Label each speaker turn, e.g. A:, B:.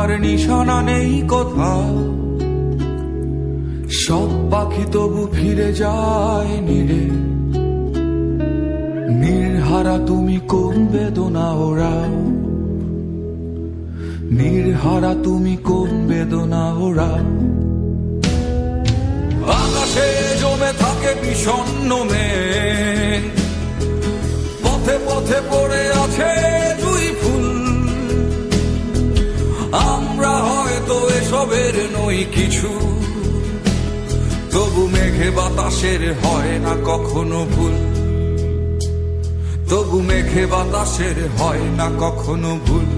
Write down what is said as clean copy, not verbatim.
A: তোমার নিশানা নেই কোথাও। সব পাখি তবু ফিরে যায় নীড়ে, নির্হারা তুমি কোন বেদনা ওরাও, নির্হারা তুমি কোন বেদনা ওরাও। আকাশে জমে থাকে বিষণ্ণ মেঘ, পথে পথে পড়ে আছে জুঁই ফুল। আমরা হয়তো এসবের নই কিছু, তবু মেঘে বাতাসের হয় না কখনো ভুল, তবু মেঘে বাতাসের হয় না কখনো ভুল।